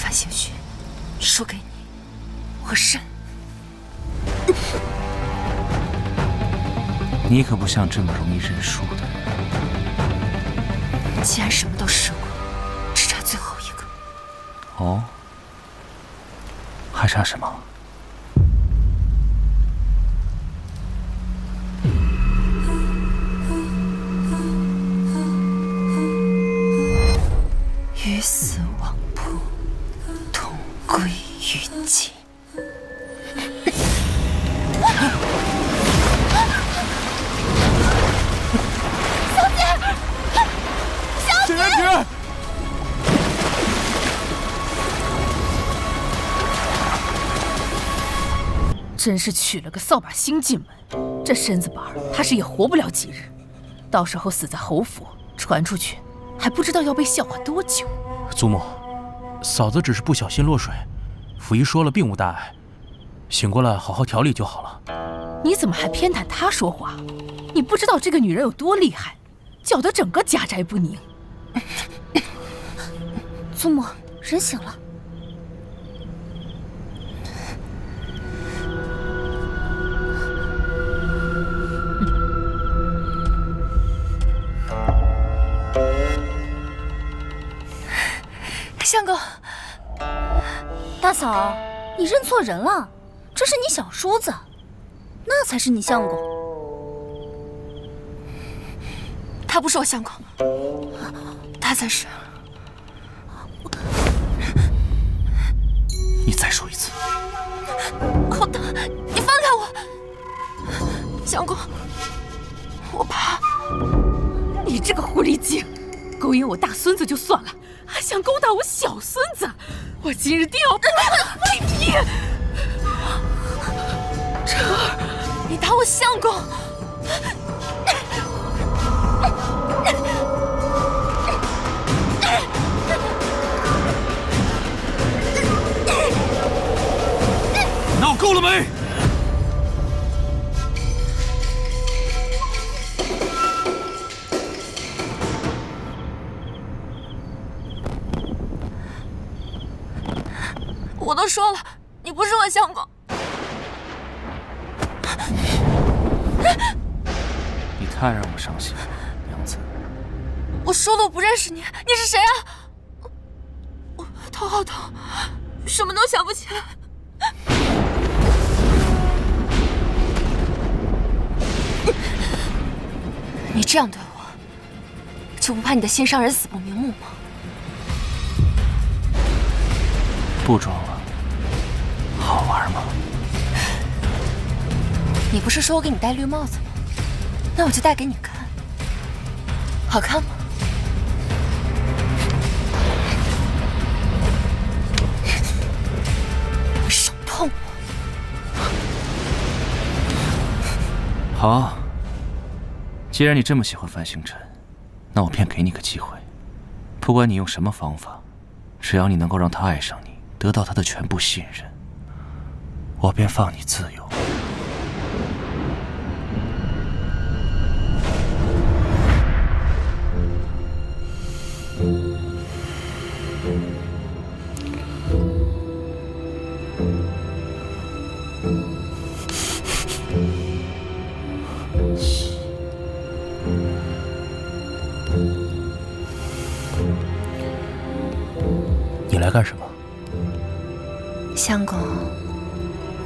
繁星勋，输给你，我认。你可不像这么容易认输的。既然什么都试过，只差最后一个。哦，还差什么？鱼死网破，同归于尽。沈元直，真是娶了个扫把星进门，这身子板他是也活不了几日，到时候死在侯府，传出去还不知道要被笑话多久。祖母，嫂子只是不小心落水，府医说了并无大碍，醒过来好好调理就好了。你怎么还偏袒她说话？你不知道这个女人有多厉害，搅得整个家宅不宁。祖母，人醒了。相公，大嫂，你认错人了，这是你小叔子，那才是你相公。他不是我相公，他才是。你再说一次。好疼！你放开我，相公，我怕。你这个狐狸精，勾引我大孙子就算了，还想勾搭我小孙子，我今日定要废你！晨儿，你打我相公！闹够了没？我都说了，你不是我相公。你太让我伤心了，娘子。我说了我不认识你，你是谁啊？我头好疼，什么都想不起来。你这样对我，就不怕你的心上人死不瞑目吗？不装了，好玩吗？你不是说我给你戴绿帽子吗？那我就戴给你看，好看吗？手碰我！好，既然你这么喜欢范星辰，那我便给你个机会。不管你用什么方法，只要你能够让他爱上你，得到他的全部信任，我便放你自由。你来干什么？相公，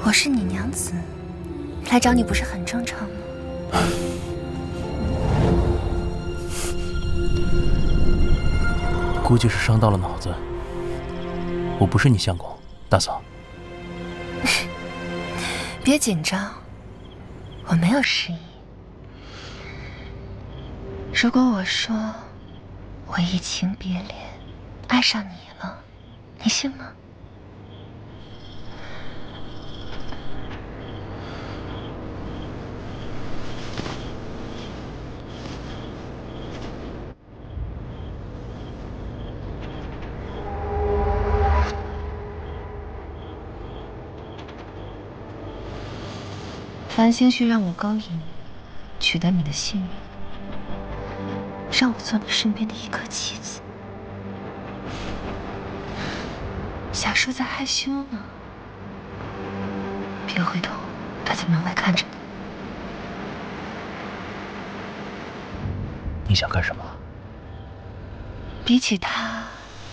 我是你娘子，来找你不是很正常吗？估计是伤到了脑子。我不是你相公，大嫂。别紧张，我没有失忆。如果我说我移情别恋，爱上你了，你信吗？繁星旭让我勾引你，取得你的信任，让我做你身边的一颗棋子。小叔在害羞呢，别回头，他在门外看着你。你想干什么？比起他，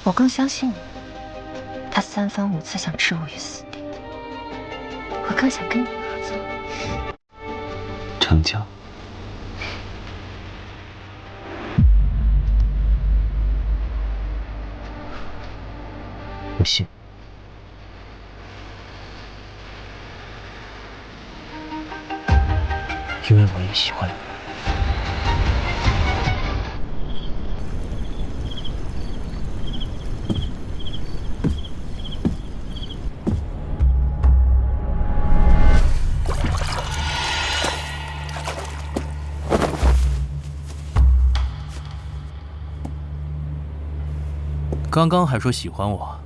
我更相信你。他3番5次想置我于死地，我更想跟你合作。成交。我信。因为我也喜欢你。刚刚还说喜欢我，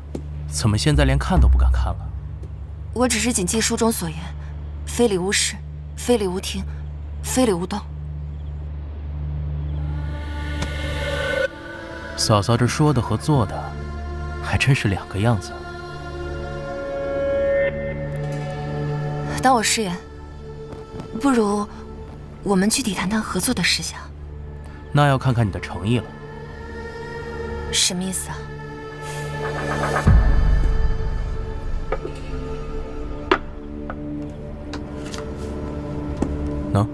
怎么现在连看都不敢看了？我只是谨记书中所言，非礼勿视，非礼勿听，非礼勿动。嫂嫂这说的和做的，还真是2个样子。当我失言，不如我们具体谈谈合作的事项。那要看看你的诚意了。什么意思啊？能？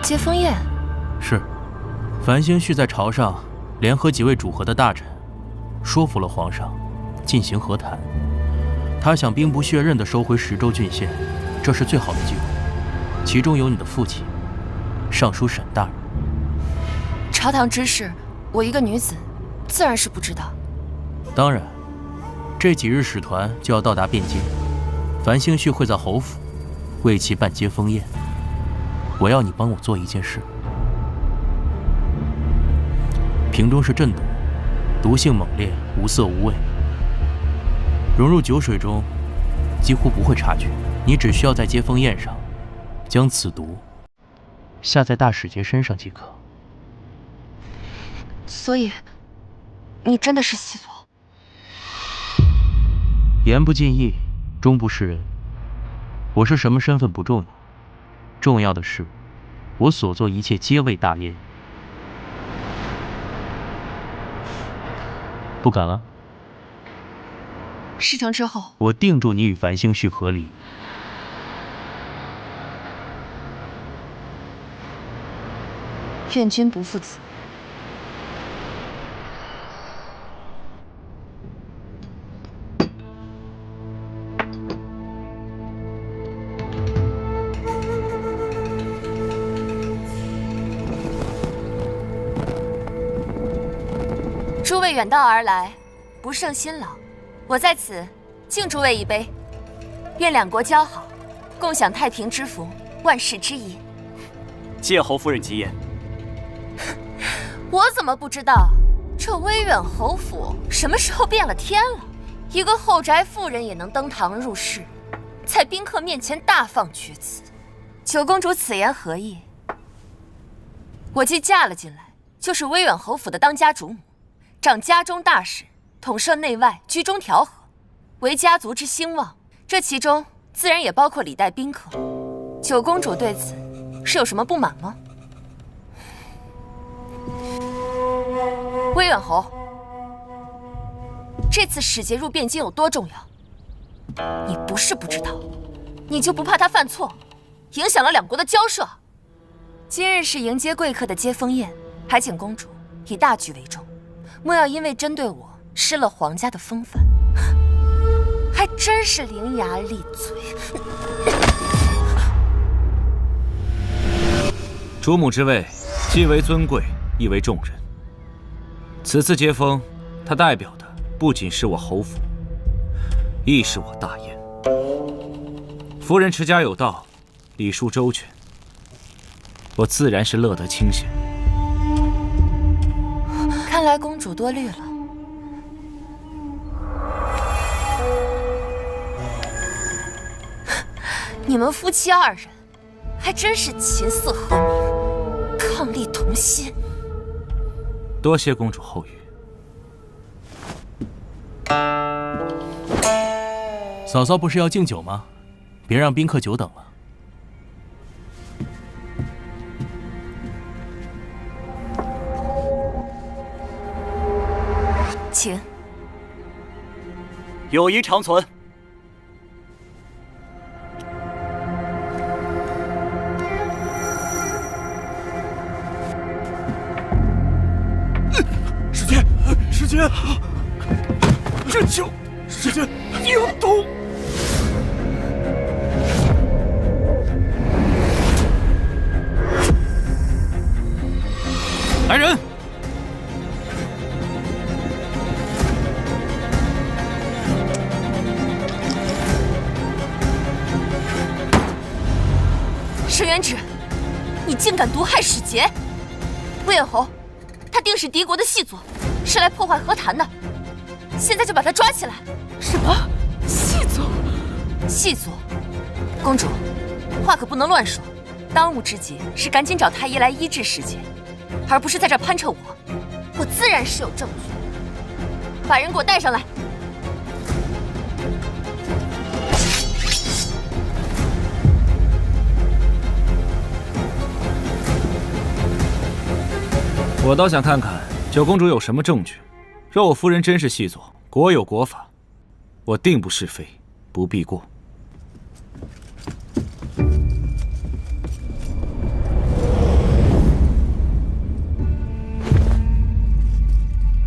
接风宴是，繁星旭在朝上联合几位主和的大臣，说服了皇上进行和谈。他想兵不血刃地收回10州郡县，这是最好的机会。其中有你的父亲，尚书沈大人。朝堂之事，我一个女子，自然是不知道。当然，这几日使团就要到达汴京，繁星旭会在侯府为其办接风宴。我要你帮我做一件事。瓶中是鸩毒，毒性猛烈，无色无味，融入酒水中几乎不会察觉。你只需要在接风宴上将此毒下在大使节身上即可。所以，你真的是细作？言不尽意，终不是人。我是什么身份不重要，重要的是，我所做一切皆为大业。不敢了。事成之后，我定助你与繁星旭和离。愿君不负此。诸位远道而来，不胜辛劳，我在此敬诸位一杯，愿两国交好，共享太平之福，万世之宜。谢侯夫人吉言。我怎么不知道这威远侯府什么时候变了天了？一个后宅妇人也能登堂入室，在宾客面前大放厥词。九公主此言何意？我既嫁了进来，就是威远侯府的当家主母，掌家中大事，统摄内外，居中调和，为家族之兴旺。这其中自然也包括礼待宾客。九公主对此是有什么不满吗？威远侯，这次使节入汴京有多重要？你不是不知道，你就不怕他犯错，影响了两国的交涉？今日是迎接贵客的接风宴，还请公主以大局为重，莫要因为针对我失了皇家的风范。还真是伶牙俐嘴。主母之位，既为尊贵，亦为重任。此次接风，它代表的不仅是我侯府，亦是我大燕。夫人持家有道，礼数周全，我自然是乐得清闲。看来公主多虑了。你们夫妻二人，还真是琴瑟和鸣。力同心。多谢公主厚遇。嫂嫂不是要敬酒吗？别让宾客久等了。请。友谊长存。时间，这酒，时间有毒。来人！沈元芷，你竟敢毒害使节！魏远侯，他定是敌国的细作，是来破坏和谈的。现在就把他抓起来！什么？细作？细作，公主，话可不能乱说。当务之急是赶紧找太医来医治使节，而不是在这攀扯我。我自然是有证据，把人给我带上来。我倒想看看九公主有什么证据。若我夫人真是细作，国有国法，我定不是非，不必过。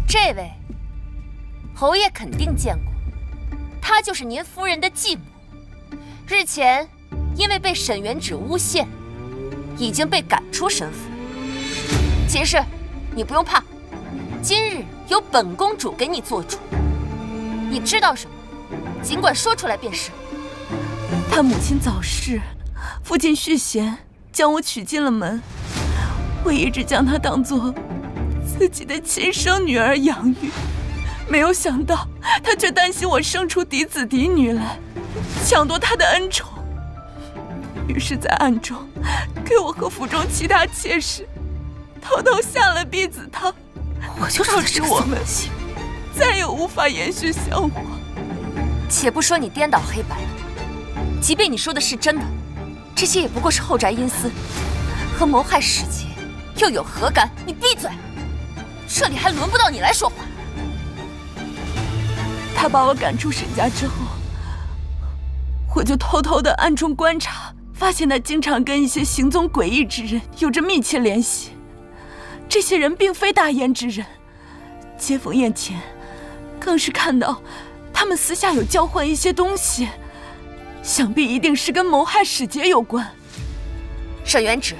这位，侯爷肯定见过，她就是您夫人的继母。日前因为被沈元芷诬陷，已经被赶出沈府。秦氏，你不用怕，今日由本公主给你做主。你知道什么，尽管说出来便是。他母亲早逝，父亲续弦，将我娶进了门。我一直将她当作自己的亲生女儿养育，没有想到他却担心我生出嫡子嫡女来，抢夺他的恩宠。于是，在暗中给我和府中其他妾室偷偷下了婢子汤，我就导致我们再也无法延续香火。且不说你颠倒黑白，即便你说的是真的，这些也不过是后宅阴私，和谋害使节又有何干？你闭嘴！这里还轮不到你来说话。他把我赶出沈家之后，我就偷偷的暗中观察，发现他经常跟一些行踪诡异之人有着密切联系。这些人并非大燕之人，接逢宴前，更是看到他们私下有交换一些东西，想必一定是跟谋害使节有关。沈元芷，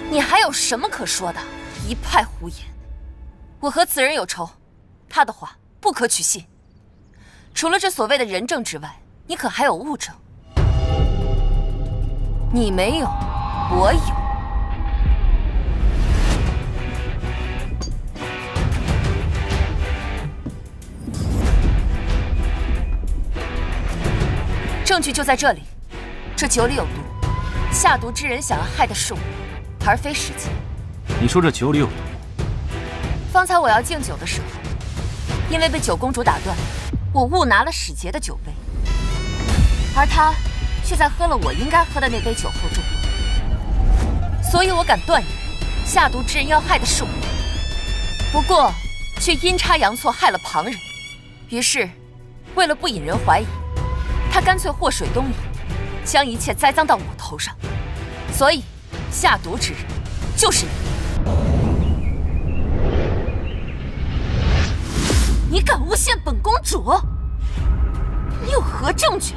你还有什么可说的？一派胡言！我和此人有仇，他的话不可取信。除了这所谓的人证之外，你可还有物证？你没有，我有。证据就在这里，这酒里有毒，下毒之人想要害的是我，而非使节。你说这酒里有毒？方才我要敬酒的时候，因为被九公主打断，我误拿了使节的酒杯，而他却在喝了我应该喝的那杯酒后中毒，所以我敢断言，下毒之人要害的是我，不过却阴差阳错害了旁人。于是，为了不引人怀疑，他干脆祸水东移，将一切栽赃到我头上，所以下毒之人就是你。你敢诬陷本公主？你有何证据？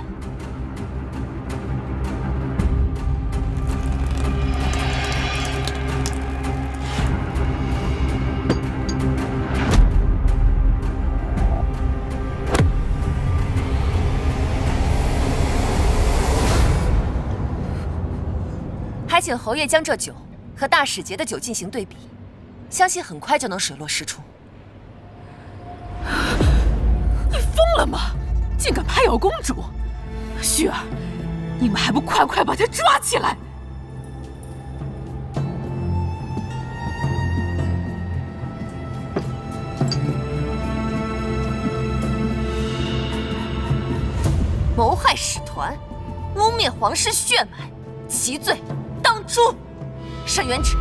还请侯爷将这酒和大使节的酒进行对比，相信很快就能水落石出。你疯了吗？竟敢拍咬公主！旭儿，你们还不快快把她抓起来！传，污蔑皇室血脉，其罪当诛。沈元直，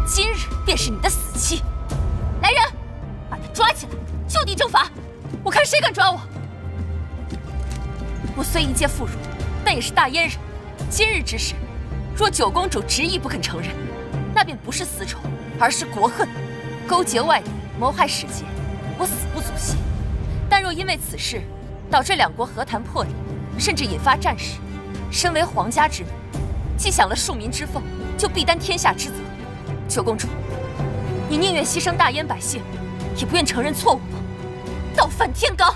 今日便是你的死期。来人，把他抓起来，就地正法。我看谁敢抓我！我虽一介妇孺，但也是大燕人。今日之事，若九公主执意不肯承认，那便不是私仇，而是国恨，勾结外敌，谋害使节，我死不足惜。但若因为此事导致两国和谈破裂，甚至引发战事，身为皇家之女，既享了庶民之俸，就必担天下之责。九公主，你宁愿牺牲大燕百姓，也不愿承认错误吗？倒反天罡！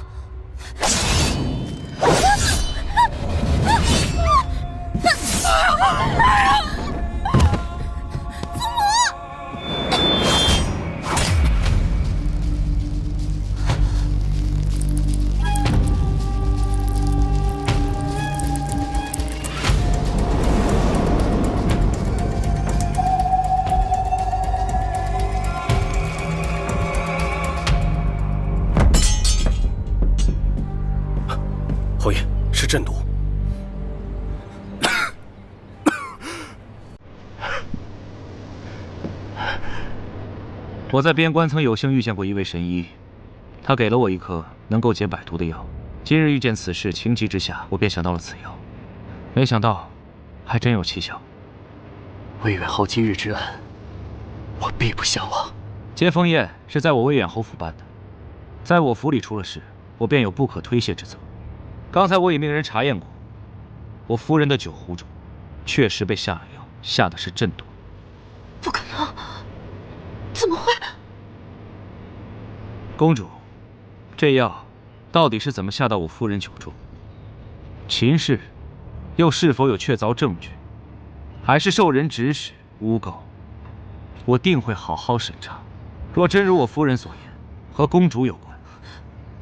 侯爷，是鸩毒。我在边关曾有幸遇见过一位神医，他给了我一颗能够解百毒的药。今日遇见此事，情急之下，我便想到了此药，没想到还真有奇效。魏远侯今日之恩，我必不相忘。接风宴是在我魏远侯府办的，在我府里出了事，我便有不可推卸之责。刚才我已命人查验过，我夫人的酒壶中确实被下了药，下的是鸩毒。不可能，怎么会？公主，这药到底是怎么下到我夫人酒中？秦氏又是否有确凿证据，还是受人指使诬告？我定会好好审查。若真如我夫人所言，和公主有关，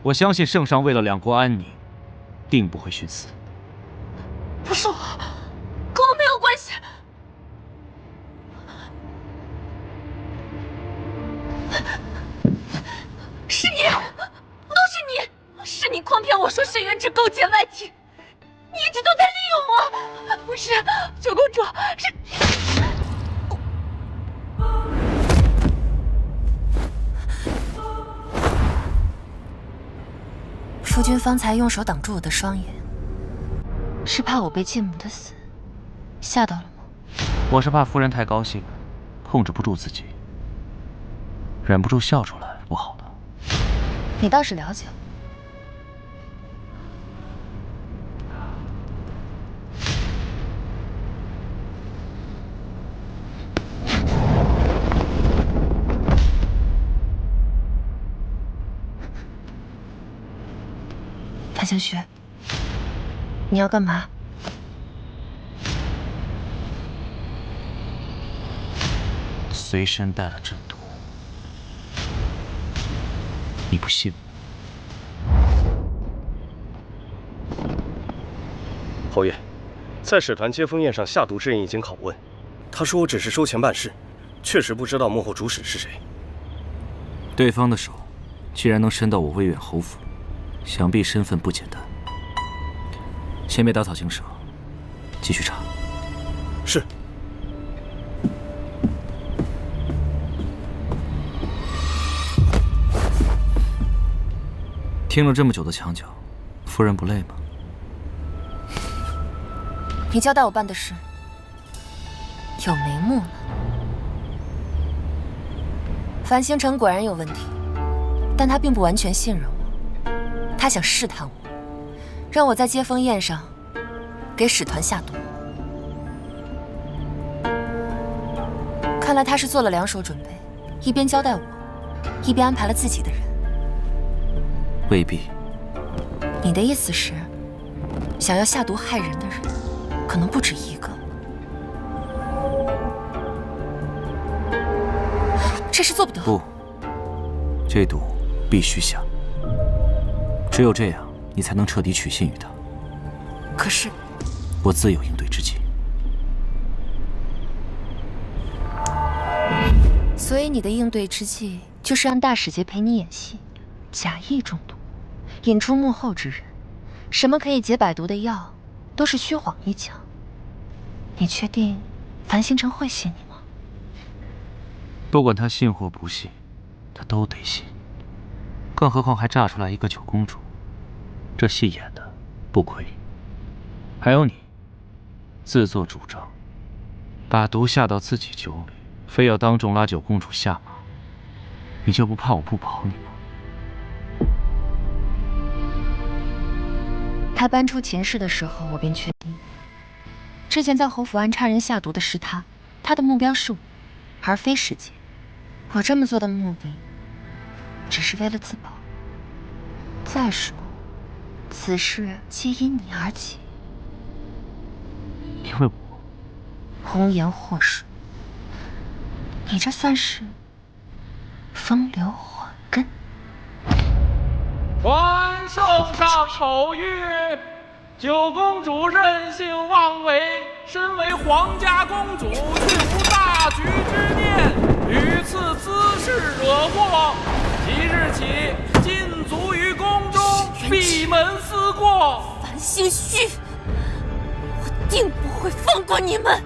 我相信圣上为了两国安宁，定不会徇私。不是我，跟我没有关系。是你，都是你，是你诓骗我说沈元直勾结外敌，你一直都在利用我。不是，九公主，是。夫君方才用手挡住我的双眼，是怕我被继母的死吓到了吗？我是怕夫人太高兴，控制不住自己，忍不住笑出来，不好的。你倒是了解我。檀香雪，你要干嘛？随身带了鸩毒，你不信吗？侯爷，在使团接风宴上下毒之人已经拷问，他说我只是收钱办事，确实不知道幕后主使是谁。对方的手既然能伸到我威远侯府，想必身份不简单。先别打草惊蛇，继续查。是。听了这么久的墙角，夫人不累吗？你交代我办的事有眉目呢。樊星辰果然有问题，但他并不完全信任我，他想试探我，让我在接风宴上给使团下毒。看来他是做了两手准备，一边交代我，一边安排了自己的人。未必。你的意思是，想要下毒害人的人可能不止一个？这事做不得。不，这毒必须下。只有这样，你才能彻底取信于他。可是，我自有应对之计。所以你的应对之计就是让大使节陪你演戏，假意中毒，引出幕后之人。什么可以解百毒的药，都是虚晃一枪。你确定繁星城会信你吗？不管他信或不信，他都得信。更何况还炸出来一个九公主，这戏演的不亏。还有你，自作主张，把毒下到自己酒里，非要当众拉九公主下马，你就不怕我不保你吗？他搬出前世的时候，我便确定，之前在侯府安插人下毒的是他，他的目标是我，而非世界。我这么做的目的，只是为了自保。再说，此事皆因你而起，因为我红颜祸水，你这算是风流祸根。传圣上口谕，九公主任性妄为，身为皇家公主，却无大局之念，屡次滋事惹祸，即日起禁足于宫中，闭门思过。繁星絮，我定不会放过你们！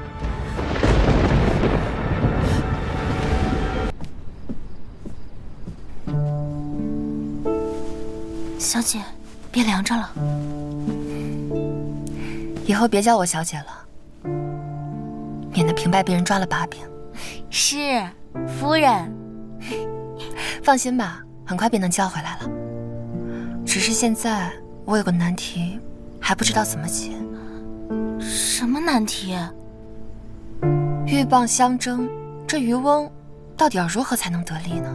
小姐，别凉着了。以后别叫我小姐了，免得平白被人抓了把柄。是，夫人。放心吧，很快便能叫回来了。只是现在我有个难题，还不知道怎么解。什么难题？鹬蚌相争，这渔翁到底要如何才能得利呢？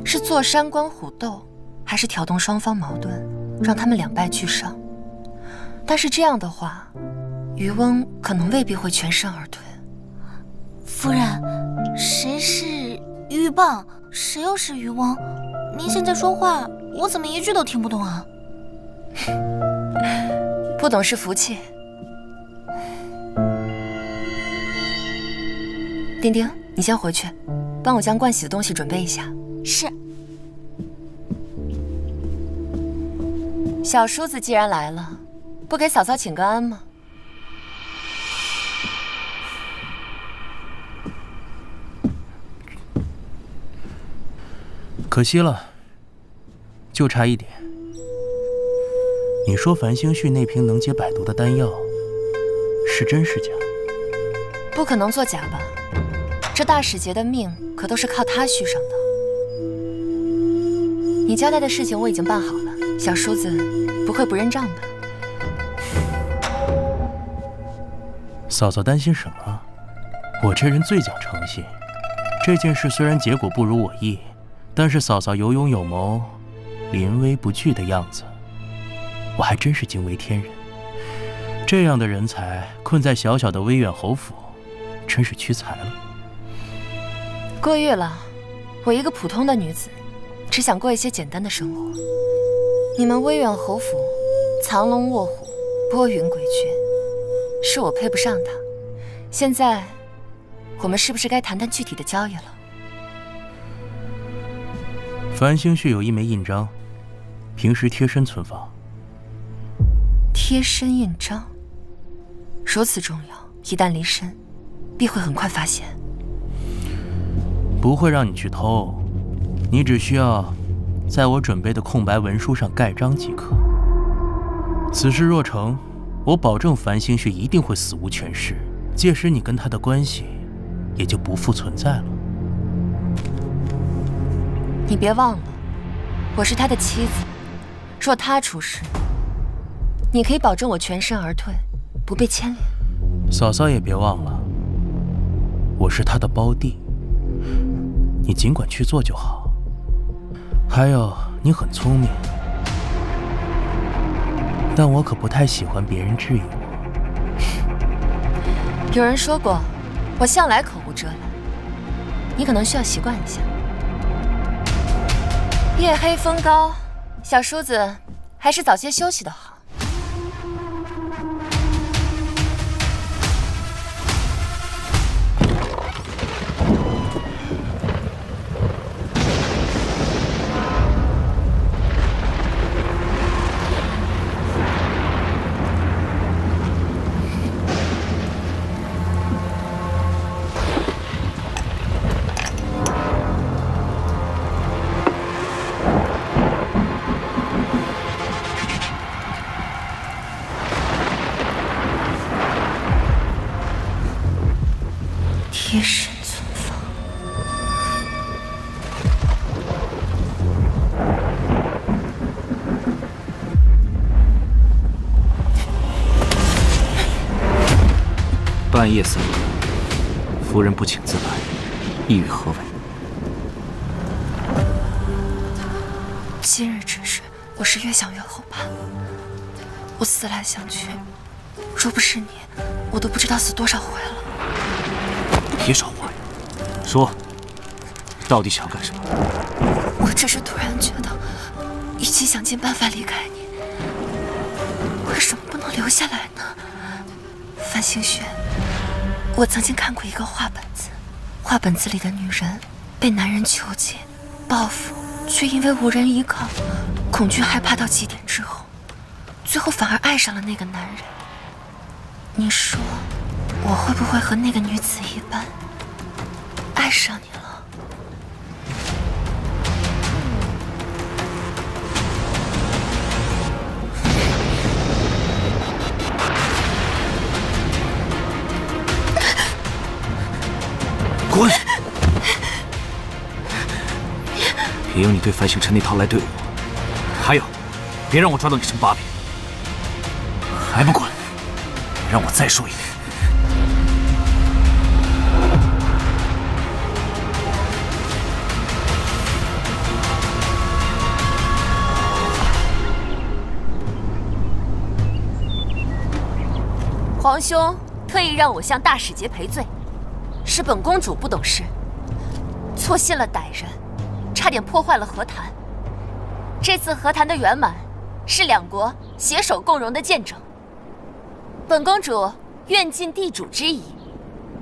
是坐山观虎斗，还是挑动双方矛盾，让他们两败俱伤？但是这样的话，渔翁可能未必会全身而退。夫人，谁是鹬蚌，谁又是渔翁？您现在说话，我怎么一句都听不懂啊？不懂是福气。丁丁，你先回去，帮我将盥洗的东西准备一下。是。小叔子既然来了，不给嫂嫂请个安吗？可惜了，就差一点。你说繁星絮那瓶能解百毒的丹药，是真是假？不可能作假吧？这大使节的命可都是靠他续上的。你交代的事情我已经办好了，小叔子不会不认账吧？嫂嫂担心什么？我这人最讲诚信。这件事虽然结果不如我意，但是嫂嫂有勇有谋，临危不惧的样子，我还真是惊为天人。这样的人才困在小小的威远侯府，真是屈才了。过誉了，我一个普通的女子，只想过一些简单的生活。你们威远侯府藏龙卧虎，拨云诡谲，是我配不上他。现在我们是不是该谈谈具体的交易了？繁星絮有一枚印章，平时贴身存放。贴身印章如此重要，一旦离身，必会很快发现。不会让你去偷，你只需要在我准备的空白文书上盖章即可。此事若成，我保证繁星絮一定会死无全尸，届时你跟他的关系也就不复存在了。你别忘了，我是他的妻子，若他出事，你可以保证我全身而退，不被牵连。嫂嫂也别忘了，我是他的胞弟，你尽管去做就好。还有，你很聪明，但我可不太喜欢别人质疑我。有人说过，我向来口无遮拦，你可能需要习惯一下。夜黑风高，小叔子还是早些休息的好。贴身存放。半夜3更，夫人不请自来，意欲何为？今日之事，我是越想越后怕。我思来想去，若不是你，我都不知道死多少回了。别少话呀，说，到底想干什么？我只是突然觉得，与其想尽办法离开你，为什么不能留下来呢？范星轩，我曾经看过一个画本子，画本子里的女人被男人囚禁、报复，却因为无人依靠，恐惧害怕到极点之后，最后反而爱上了那个男人。你说，我会不会和那个女子一般，爱上你了？滚！别用你对范星辰那套来对我。还有，别让我抓到你什么把柄。还不滚！让我再说一遍。皇兄特意让我向大使节赔罪，是本公主不懂事，错信了歹人，差点破坏了和谈。这次和谈的圆满，是两国携手共荣的见证。本公主愿尽地主之谊，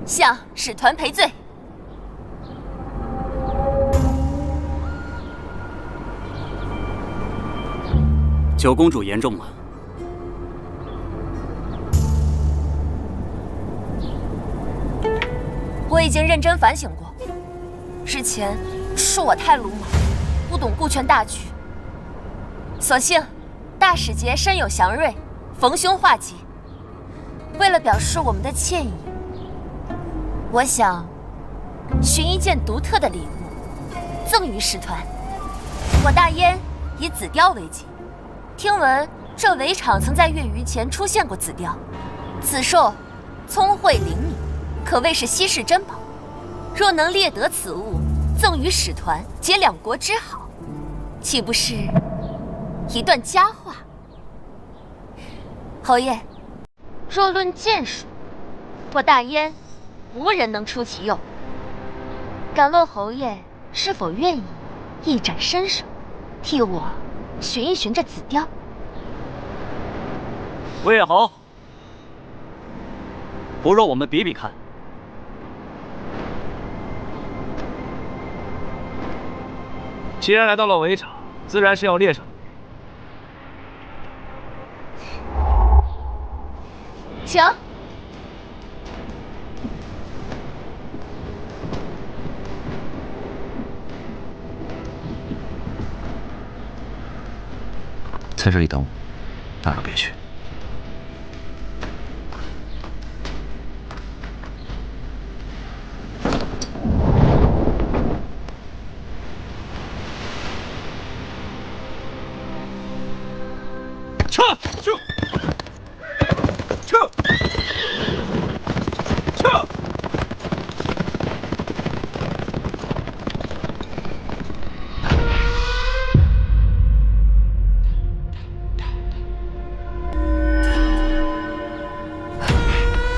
向使团赔罪。九公主言重了。我已经认真反省过，之前是我太鲁莽，不懂顾全大局。所幸大使节身有祥瑞，逢凶化吉。为了表示我们的歉意，我想寻一件独特的礼物，赠予使团。我大燕以紫貂为基，听闻这围场曾在月余前出现过紫貂，此兽聪慧灵敏，可谓是稀世珍宝。若能猎得此物，赠予使团，结两国之好，岂不是一段佳话？侯爷，若论剑术，我大燕无人能出其右。敢问侯爷是否愿意一展身手，替我寻一寻这紫貂？魏野侯，不若我们比比看。既然来到了围场，自然是要猎上。请。在这里等我，哪儿都别去。撤！撤！撤！撤！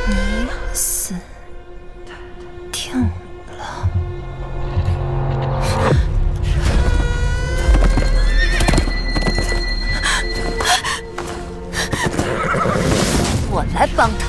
你死定了！我来帮他。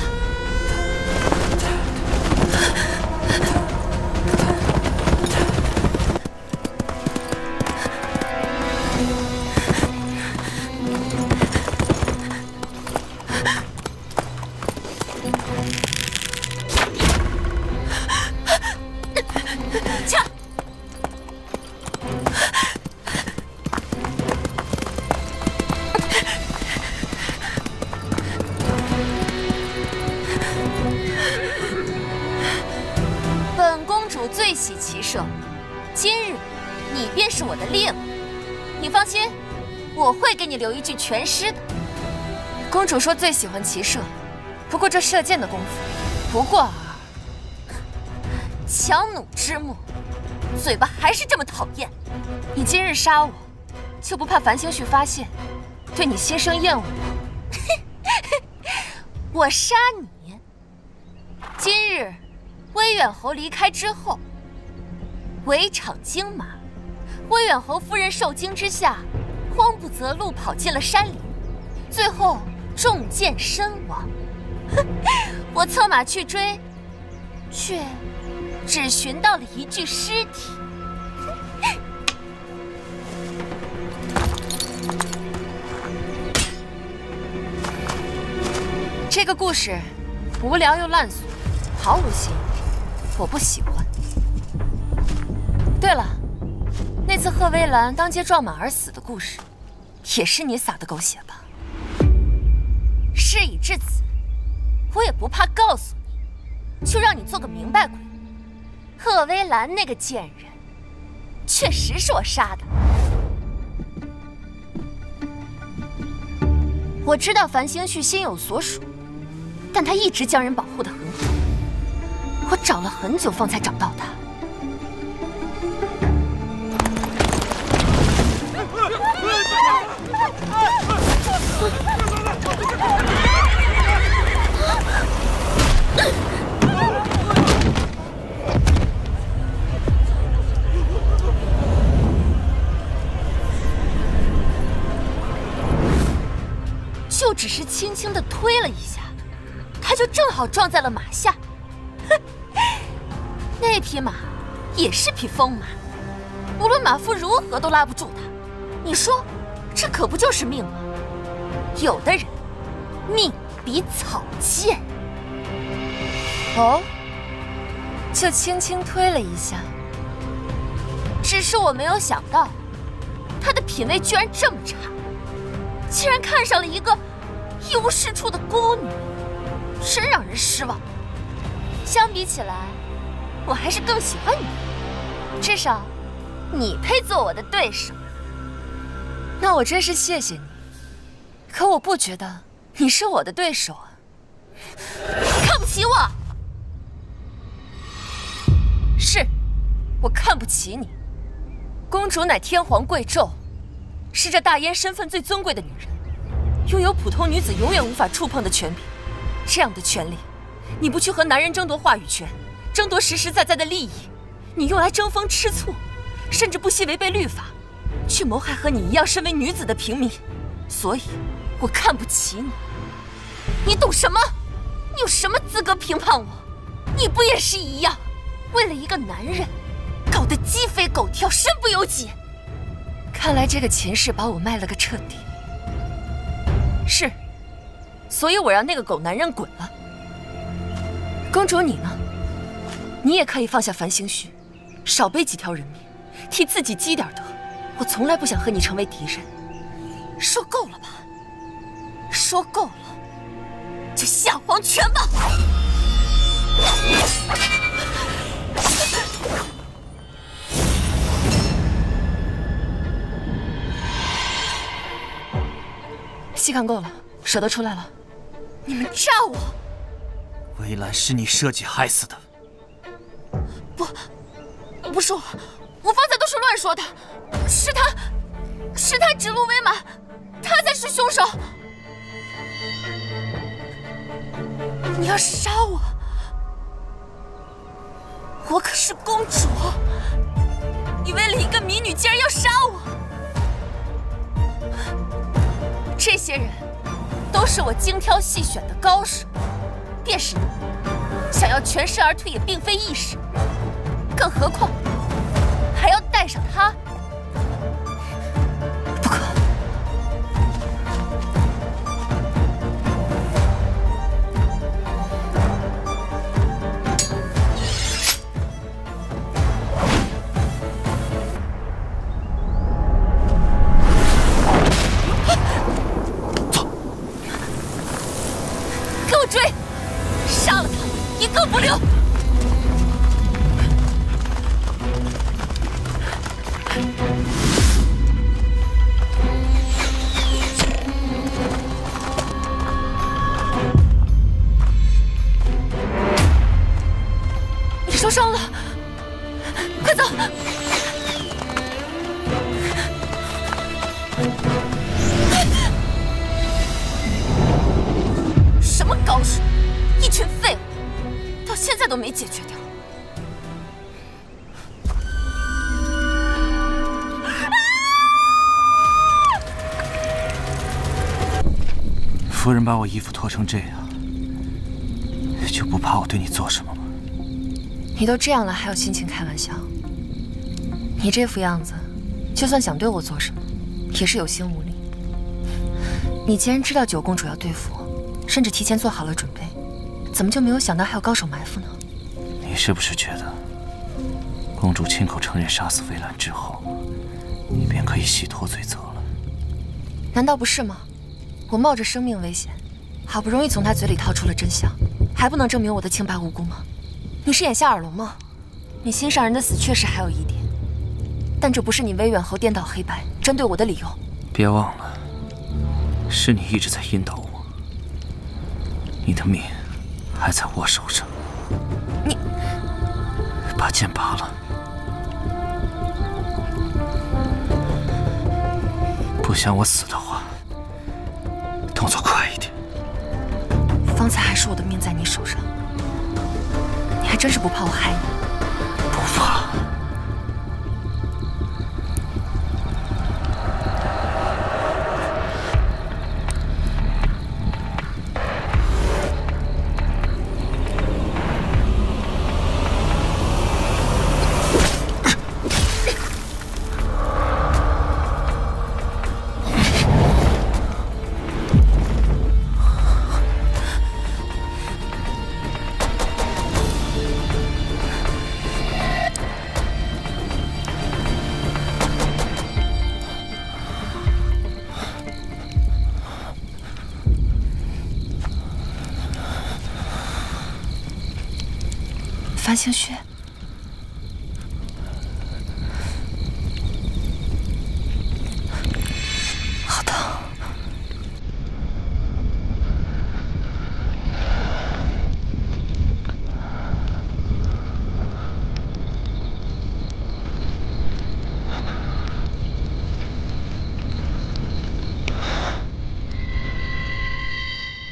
最喜骑射，今日你便是我的猎物。你放心，我会给你留一具全尸的。公主说最喜欢骑射，不过这射箭的功夫不过尔。强弩之末，嘴巴还是这么讨厌。你今日杀我，就不怕繁星絮发现，对你心生厌恶吗？我杀你。今日威远侯离开之后，围场惊马，威远侯夫人受惊之下，慌不择路跑进了山林，最后中箭身亡。我策马去追，却只寻到了一具尸体。这个故事无聊又烂俗，毫无新意，我不喜欢。对了，那次贺薇兰当街撞马而死的故事，也是你撒的狗血吧？事已至此，我也不怕告诉你，就让你做个明白鬼。贺薇兰那个贱人，确实是我杀的。我知道繁星絮心有所属，但他一直将人保护得很好，我找了很久方才找到他。就只是轻轻地推了一下，他就正好撞在了马下。那匹马也是匹疯马，无论马夫如何都拉不住他。你说，这可不就是命吗？有的人命比草贱。哦，就轻轻推了一下。只是我没有想到，他的品味居然这么差，竟然看上了一个一无是处的孤女，真让人失望。相比起来，我还是更喜欢你，至少你配做我的对手。那我真是谢谢你，可我不觉得你是我的对手啊。看不起我？是，我看不起你。公主乃天皇贵胄，是这大燕身份最尊贵的女人，拥有普通女子永远无法触碰的权柄。这样的权利，你不去和男人争夺话语权，争夺实实在在的利益，你用来争风吃醋，甚至不惜违背律法，去谋害和你一样身为女子的平民。所以，我看不起你。你懂什么？你有什么资格评判我？你不也是一样，为了一个男人，搞得鸡飞狗跳，身不由己。看来这个秦氏把我卖了个彻底。是，所以我让那个狗男人滚了。公主你呢？你也可以放下繁星絮，少背几条人命，替自己积点德。我从来不想和你成为敌人。说够了吧？说够了，就下黄泉吧！戏看够了，舍得出来了。你们炸我！薇兰是你设计害死的。不是我，我方才都是乱说的。是他指鹿为马，他才是凶手。你要杀我，我可是公主。你为了一个民女竟然要杀我！这些人都是我精挑细选的高手，便是你，想要全身而退也并非易事，更何况还要带上他。不可！给我追！杀了他，一个不留！快走！什么高手，一群废物，到现在都没解决掉。夫人把我衣服脱成这样，就不怕我对你做什么吗？你都这样了，还有心情开玩笑？你这副样子，就算想对我做什么，也是有心无力。你既然知道九公主要对付我，甚至提前做好了准备，怎么就没有想到还有高手埋伏呢？你是不是觉得，公主亲口承认杀死魏兰之后，你便可以洗脱罪责了？难道不是吗？我冒着生命危险，好不容易从她嘴里套出了真相，还不能证明我的清白无辜吗？你是眼下耳聋吗？你心上人的死确实还有疑点，但这不是你威远侯颠倒黑白、针对我的理由。别忘了，是你一直在引导我，你的命还在我手上。你把剑拔了，不想我死的话，动作快一点。方才还是我的命在你手上，你还真是不怕我害你？不怕。繁星穴，好疼。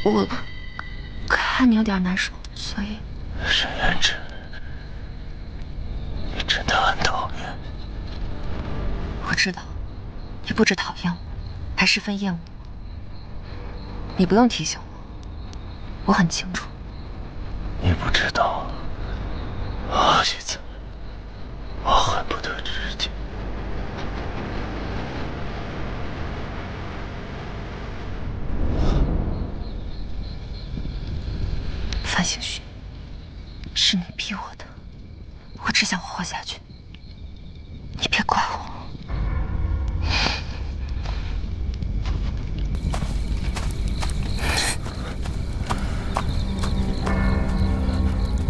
我看你有点难受，所以。沈元直，你真的很讨厌。我知道，你不止讨厌我，还十分厌恶我。你不用提醒我，我很清楚。你不知道，好几次我恨不得直接。范星旭，是你逼我的，我只想活下去，你别怪我。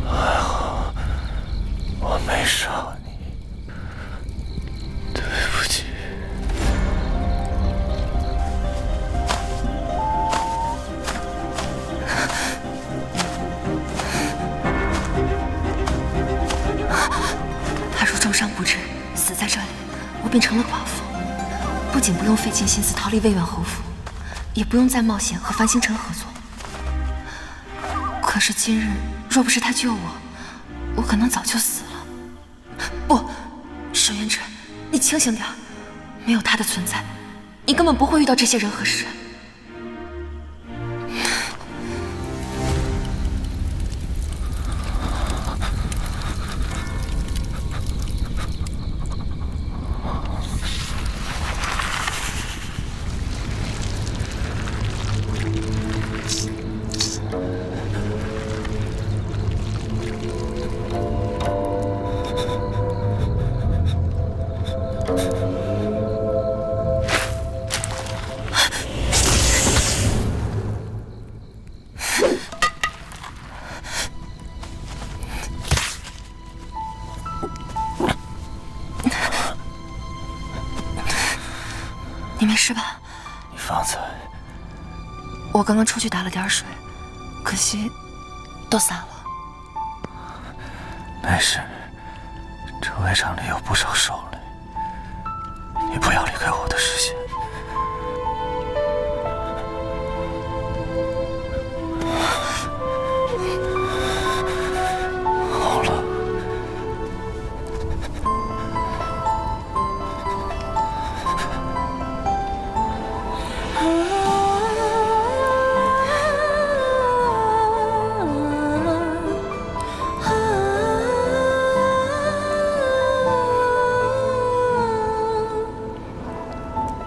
还好我没杀你，对不起。他若重伤不治，死在这里，我便成了寡妇，不仅不用费尽心思逃离魏远侯府，也不用再冒险和樊星辰合作。可是今日若不是他救我，我可能早就死了。不，沈元直，你清醒点，没有他的存在，你根本不会遇到这些人和事。你没事吧？你方才……我刚刚出去打了点水，可惜都洒了。没事，这围场里有不少兽类，你不要离开我的视线。好了。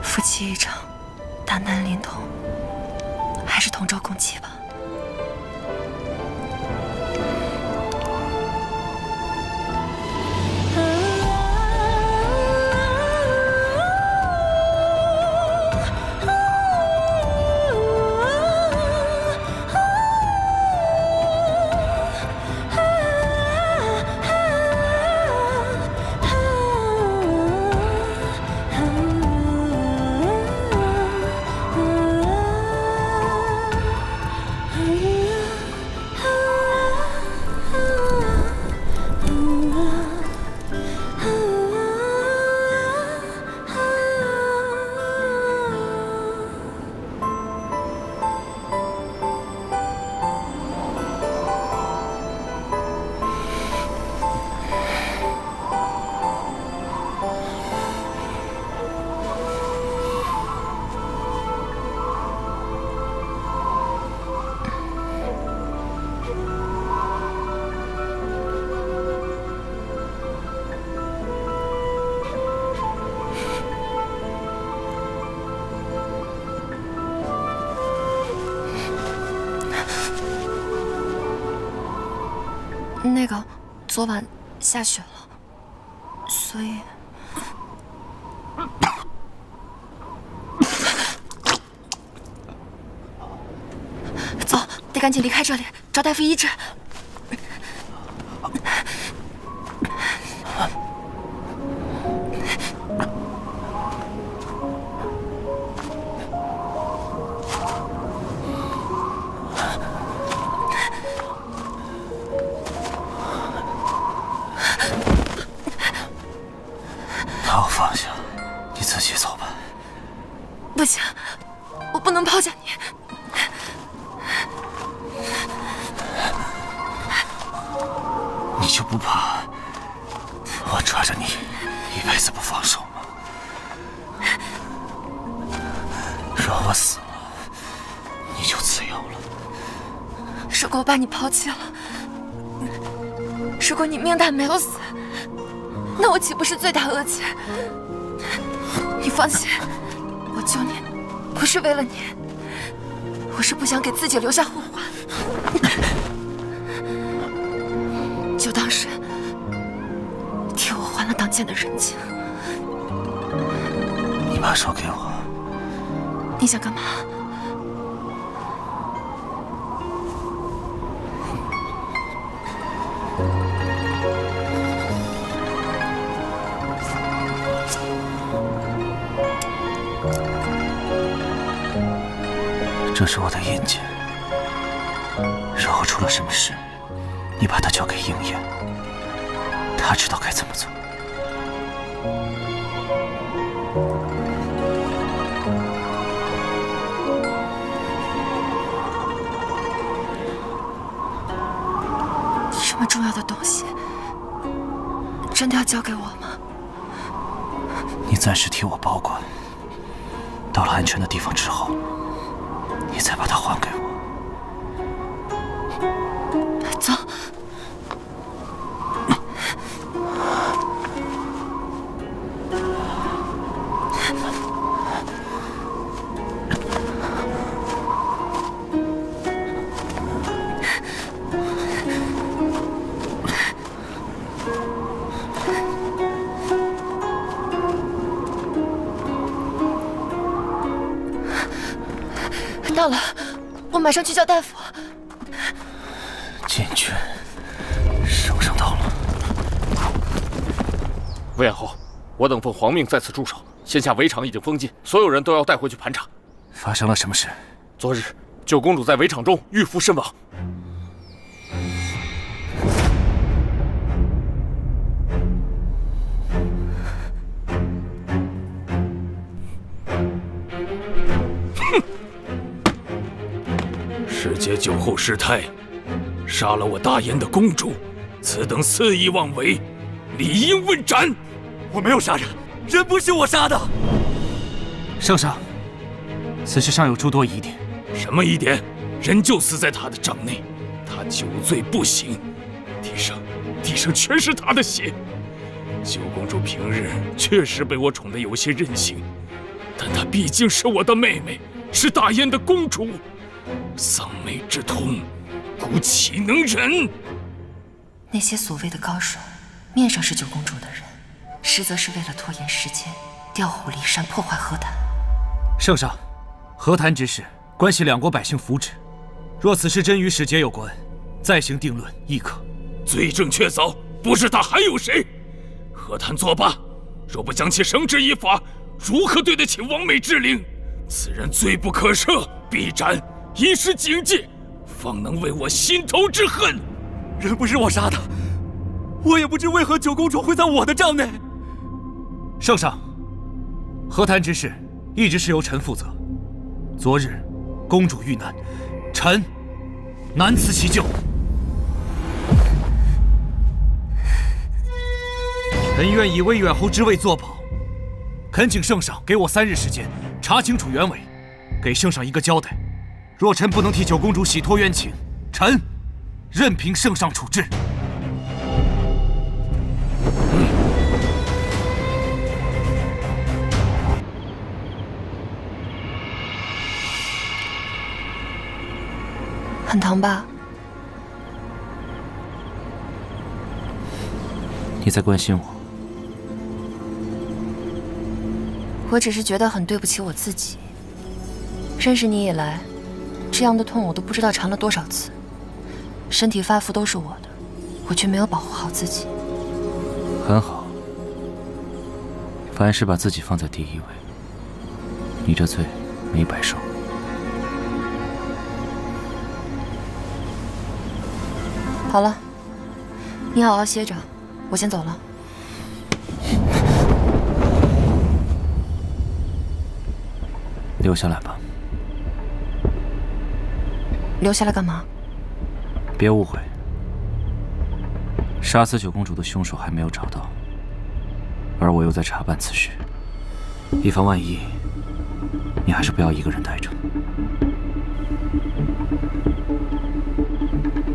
夫妻一场，大难临头，还是同舟共济吧。那个，昨晚下雪了，所以走，得赶紧离开这里，找大夫医治。把我放下，你自己走吧。不行，我不能抛下你。你就不怕我抓着你一辈子不放手吗？若我死了，你就自由了。如果我把你抛弃了，如果你命大没有死，那我岂不是罪大恶极？你放心，我救你不是为了你，我是不想给自己留下后患。就当是替我还了当前的人情。你把手给我。你想干嘛？这是我的印记，日后出了什么事，你把它交给鹰眼，他知道该怎么做。这么重要的东西，真的要交给我吗？你暂时替我保管，到了安全的地方之后，你再把它还给我。走。到了，我马上去叫大夫。禁军，圣上到了。魏太后，我等奉皇命在此驻守，现下围场已经封禁，所有人都要带回去盘查。发生了什么事？昨日，九公主在围场中遇伏身亡。且酒后失态，杀了我大燕的公主，此等肆意妄为，理应问斩。我没有杀人，人不是我杀的。圣上，此事尚有诸多疑点。什么疑点？人就死在他的帐内，他酒醉不醒，地上全是他的血。九公主平日确实被我宠得有些任性，但她毕竟是我的妹妹，是大燕的公主，丧妹之痛，姑岂能忍？那些所谓的高手，面上是九公主的人，实则是为了拖延时间，调虎离山，破坏和谈。圣上，和谈之事关系两国百姓福祉，若此事真与使节有关，再行定论亦可。罪证确凿，不是他还有谁？和谈作罢，若不将其绳之以法，如何对得起王美之灵？此人罪不可赦，必斩，以示警戒，方能为我心头之恨。人不是我杀的，我也不知为何九公主会在我的帐内。圣上，和谈之事一直是由臣负责。昨日公主遇难，臣难辞其咎。臣愿以威远侯之位作保，恳请圣上给我3日时间，查清楚原委，给圣上一个交代。若臣不能替九公主洗脱冤情，臣任凭圣上处置。很疼吧？你在关心我？我只是觉得很对不起我自己。认识你以来，这样的痛我都不知道尝了多少次。身体发福都是我的，我却没有保护好自己。很好，凡事把自己放在第一位。你这罪没白受。好了，你好好歇着，我先走了。留下来吧。留下来干嘛？别误会，杀死九公主的凶手还没有找到，而我又在查办此事，以防万一，你还是不要一个人待着。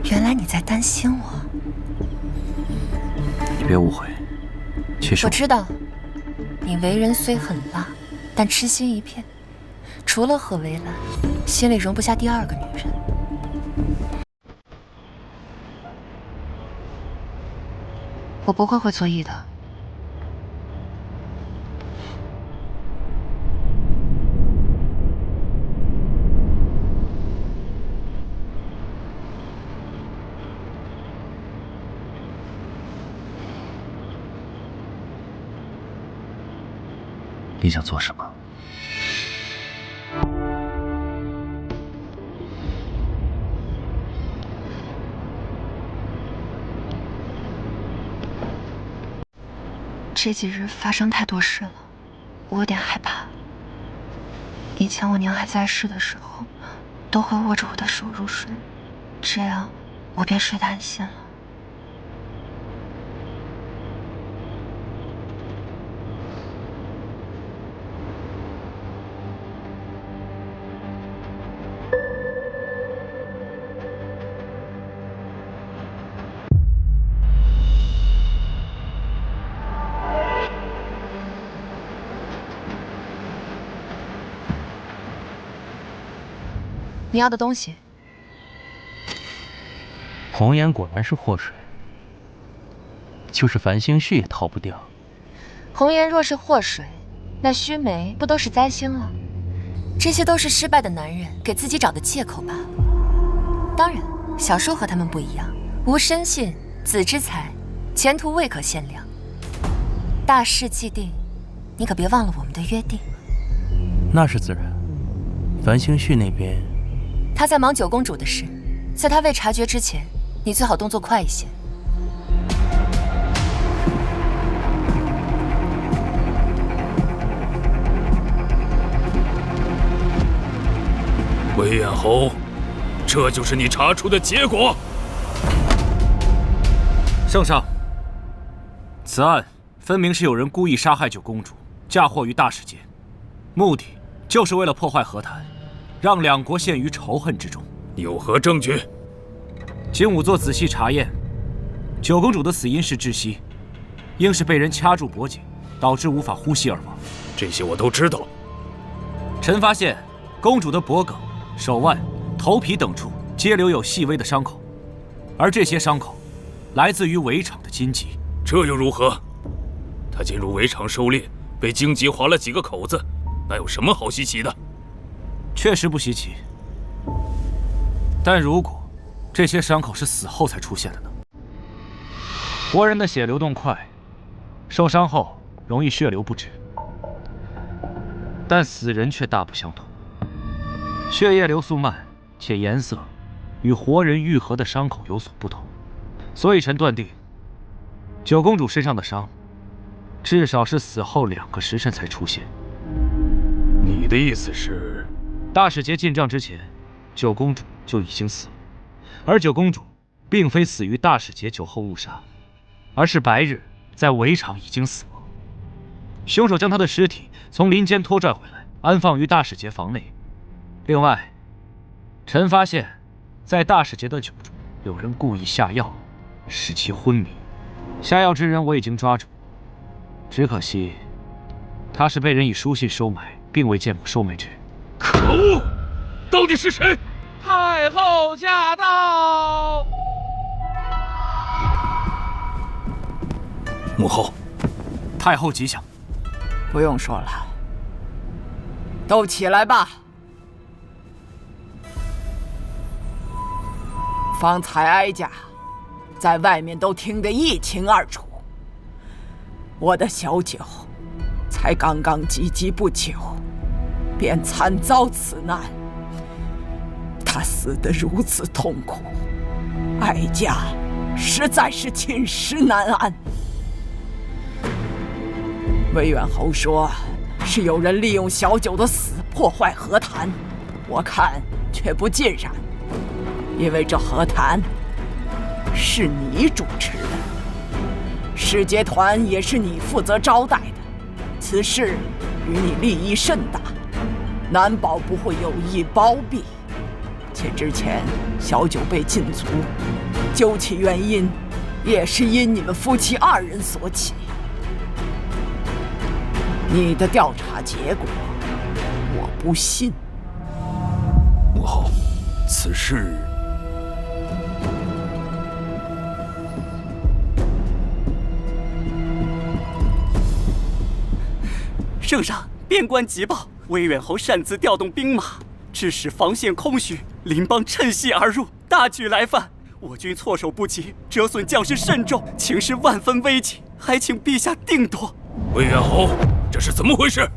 原来你在担心我。你别误会，其实我知道，你为人虽狠辣，但痴心一片。除了贺薇兰，心里容不下第二个女人。我不会会错意的。你想做什么？这几日发生太多事了，我有点害怕。以前我娘还在世的时候，都会握着我的手入睡，这样我便睡得安心了。你要的东西。红颜果然是祸水，就是繁星絮也逃不掉。红颜若是祸水，那须眉不都是灾星了？这些都是失败的男人给自己找的借口吧。当然，小叔和他们不一样，无深信，子之才，前途未可限量。大事既定，你可别忘了我们的约定。那是自然。繁星絮那边，他在忙九公主的事，在他未察觉之前，你最好动作快一些。魏远侯，这就是你查出的结果。圣上，此案分明是有人故意杀害九公主，嫁祸于大使节，目的就是为了破坏和谈，让两国陷于仇恨之中。有何证据？经仵作仔细查验，九公主的死因是窒息，应是被人掐住脖颈，导致无法呼吸而亡。这些我都知道。臣发现公主的脖颈、手腕、头皮等处皆留有细微的伤口，而这些伤口来自于围场的荆棘。这又如何？她进入围场狩猎，被荆棘划了几个口子，那有什么好稀奇的？确实不稀奇。但如果这些伤口是死后才出现的呢？活人的血流动快，受伤后容易血流不止，但死人却大不相同，血液流速慢，且颜色与活人愈合的伤口有所不同，所以臣断定，九公主身上的伤至少是死后2个时辰才出现。你的意思是，大使节进帐之前，九公主就已经死了，而九公主并非死于大使节酒后误杀，而是白日在围场已经死亡。凶手将她的尸体从林间拖拽回来，安放于大使节房内。另外，臣发现，在大使节的酒中有人故意下药，使其昏迷。下药之人我已经抓住，只可惜他是被人以书信收买，并未见过收买之人。可恶！到底是谁？太后驾到！母后，太后吉祥。不用说了，都起来吧。方才哀家在外面都听得一清二楚，我的小九才刚刚及笄不久，便惨遭此难。他死得如此痛苦，哀家实在是寝食难安。魏远侯说是有人利用小九的死破坏和谈，我看却不尽然，因为这和谈是你主持的，使节团也是你负责招待的，此事与你利益甚大，难保不会有意包庇。且之前小九被禁足，究其原因，也是因你们夫妻2人所起。你的调查结果，我不信。母后，此事圣上，边关急报，魏远侯擅自调动兵马，致使防线空虚，邻邦趁隙而入，大举来犯。我军措手不及，折损将士甚众，情势万分危急，还请陛下定夺。魏远侯，这是怎么回事？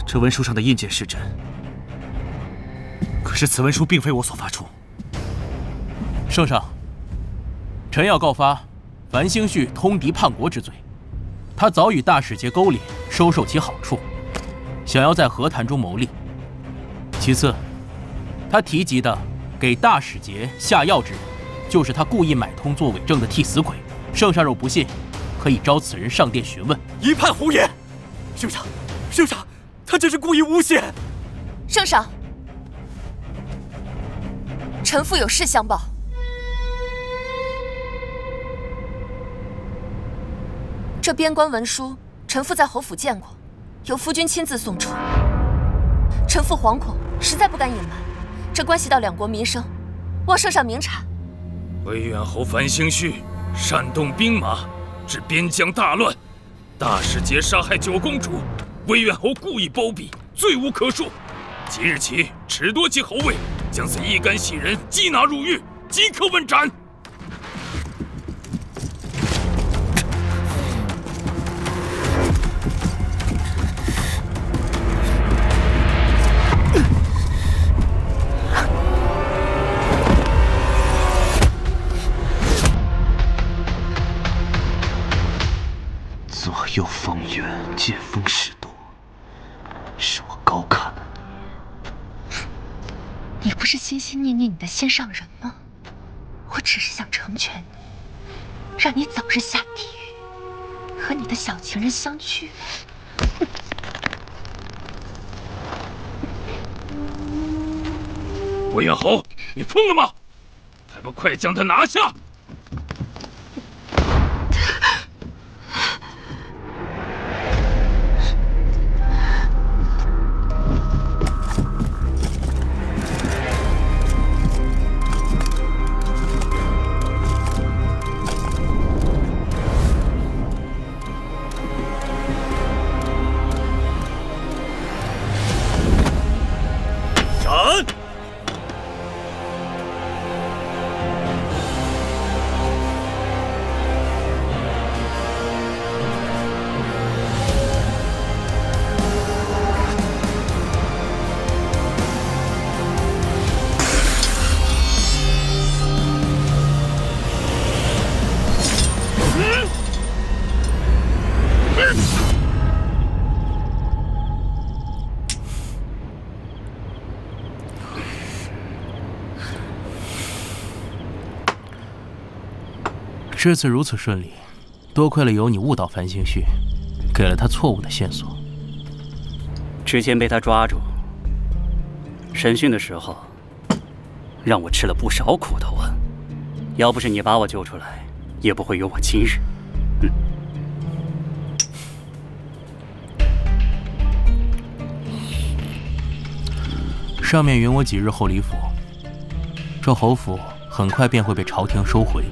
这文书上的印鉴是真，可是此文书并非我所发出。圣上，臣要告发樊兴绪通敌叛国之罪。他早与大使节勾连，收受其好处，想要在和谈中牟利。其次，他提及的给大使节下药之人，就是他故意买通做伪证的替死鬼。圣上若不信，可以召此人上殿询问。一派胡言！圣上，圣上，他这是故意诬陷。圣上，臣妇有事相报。这边关文书，臣妇在侯府见过，由夫君亲自送出。臣妇惶恐，实在不敢隐瞒，这关系到2国民生，望圣上明察。魏远侯樊兴绪煽动兵马，致边疆大乱，大使节杀害9公主，魏远侯故意包庇，罪无可恕。即日起，褫夺其侯位，将此一干细人缉拿入狱，即刻问斩。左右逢源，见风使舵。你的心上人吗？我只是想成全你，让你早日下地狱，和你的小情人相聚。魏远侯，你疯了吗？还不快将他拿下！斩！这次如此顺利，多亏了有你误导繁星旭，给了他错误的线索。之前被他抓住，审讯的时候，让我吃了不少苦头啊！要不是你把我救出来，也不会有我今日。上面允我几日后离府，这侯府很快便会被朝廷收回。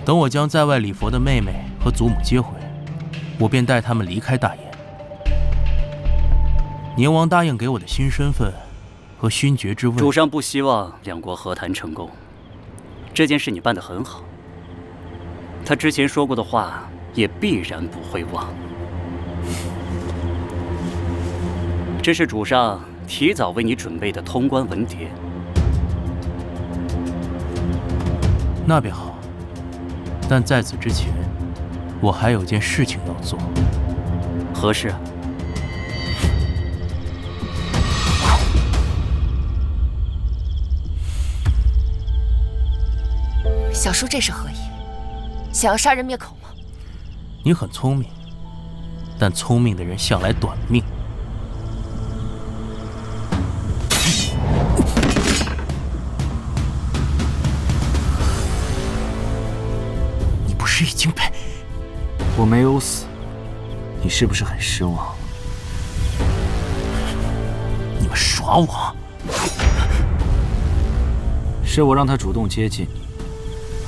等我将在外礼佛的妹妹和祖母接回，我便带他们离开大燕。宁王答应给我的新身份和勋爵之位，主上不希望两国和谈成功，这件事你办得很好。他之前说过的话，也必然不会忘。这是主上提早为你准备的通关文牒。那便好。但在此之前，我还有件事情要做。何事啊？小叔这是何意？想要杀人灭口吗？你很聪明，但聪明的人向来短命。已经被我没有死，你是不是很失望？你们耍我！是我让他主动接近你，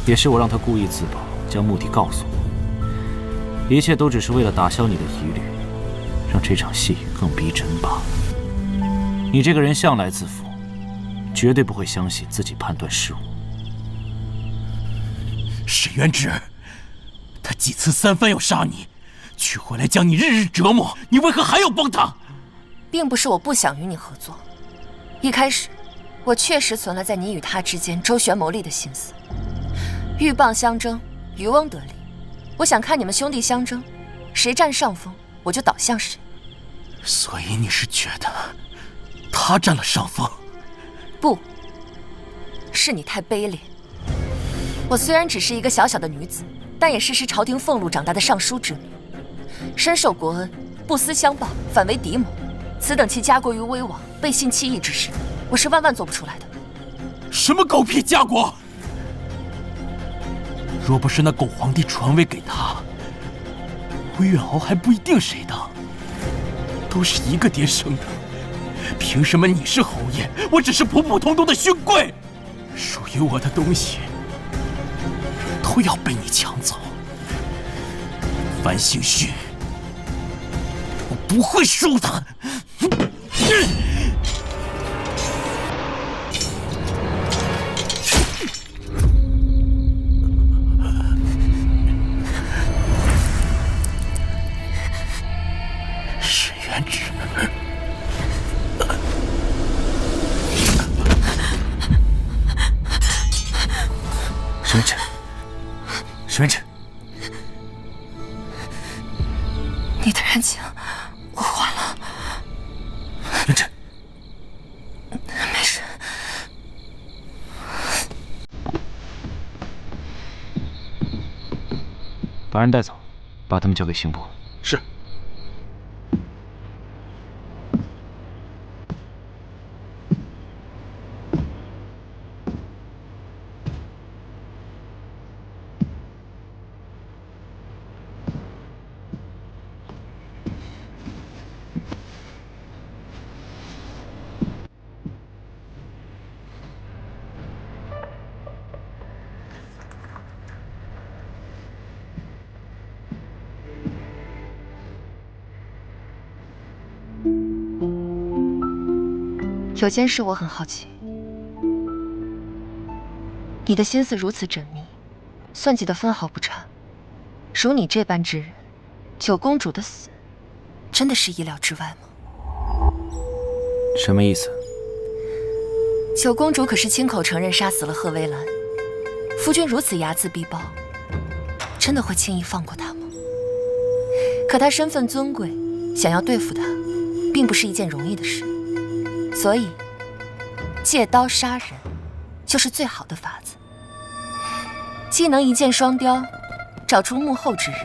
也是我让他故意自保，将目的告诉我。一切都只是为了打消你的疑虑，让这场戏更逼真罢了。你这个人向来自负，绝对不会相信自己判断失误。沈元直。他几次三番要杀你，却回来将你日日折磨，你为何还要帮他？并不是我不想与你合作，一开始我确实存了在你与他之间周旋谋利的心思。鹬蚌相争，渔翁得利，我想看你们兄弟相争，谁占上风，我就倒向谁。所以你是觉得他占了上风？不，是你太卑劣。我虽然只是一个小小的女子，但也是朝廷俸禄长大的尚书之女，深受国恩，不思相报，反为敌谋。此等其家国于危亡、背信弃义之事，我是万万做不出来的。什么狗屁家国！若不是那狗皇帝传位给他，魏远豪还不一定谁当。都是一个爹生的，凭什么你是侯爷，我只是普普通通的勋贵？属于我的东西都要被你抢走。樊星旭，我不会输的。沈元直，沈元直，沈元直。你的人情我还了。元直，没把人带走，把他们交给刑部。是。有件事我很好奇，你的心思如此缜密，算计得分毫不差。如你这般之人，九公主的死，真的是意料之外吗？什么意思？九公主可是亲口承认杀死了贺薇兰，夫君如此睚眦必报，真的会轻易放过她吗？可她身份尊贵，想要对付她，并不是一件容易的事。所以，借刀杀人就是最好的法子，既能一箭双雕，找出幕后之人，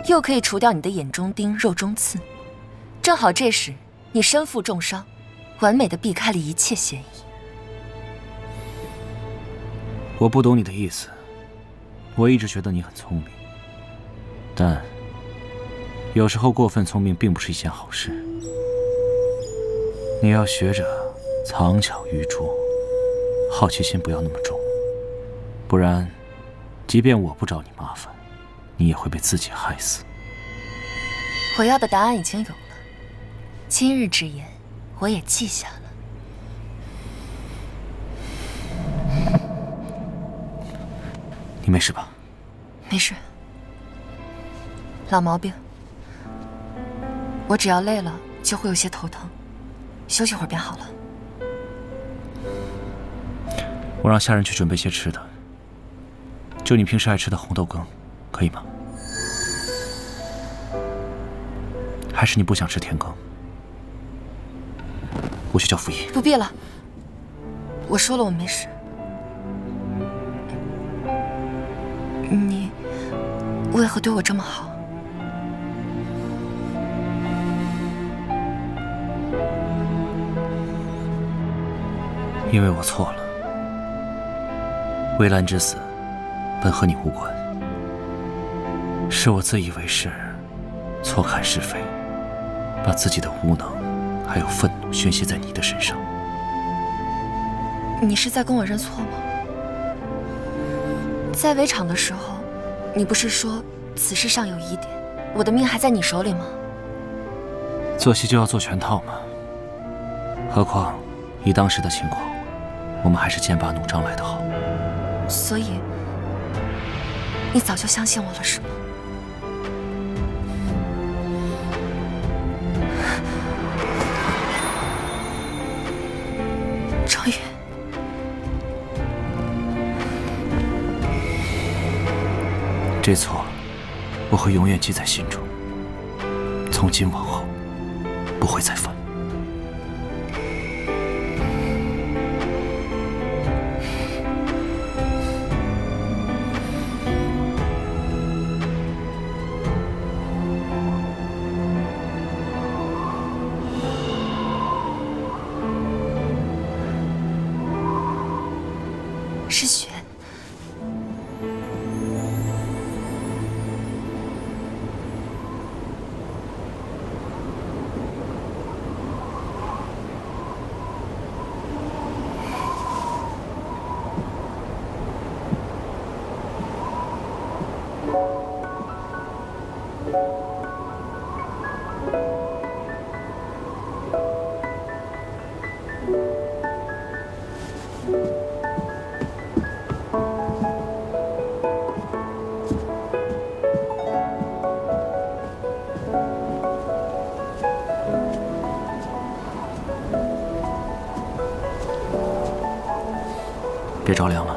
又可以除掉你的眼中钉、肉中刺。正好这时你身负重伤，完美的避开了一切嫌疑。我不懂你的意思，我一直觉得你很聪明，但有时候过分聪明并不是一件好事。你要学着藏巧于拙，好奇心不要那么重，不然，即便我不找你麻烦，你也会被自己害死。我要的答案已经有了，今日之言我也记下了。你没事吧？没事，老毛病。我只要累了就会有些头疼，休息会儿便好了。我让下人去准备些吃的，就你平时爱吃的红豆羹，可以吗？还是你不想吃甜羹？我去叫傅仪。不必了，我说了我没事。你为何对我这么好？因为我错了。薇兰之死本和你无关，是我自以为是，错看是非，把自己的无能还有愤怒宣泄在你的身上。你是在跟我认错吗？在围场的时候，你不是说此事尚有疑点，我的命还在你手里吗？做戏就要做全套嘛。何况以当时的情况，我们还是剑拔弩张来得好。所以，你早就相信我了，是吗？程宇，这错我会永远记在心中，从今往后不会再犯。是雪。别着凉了。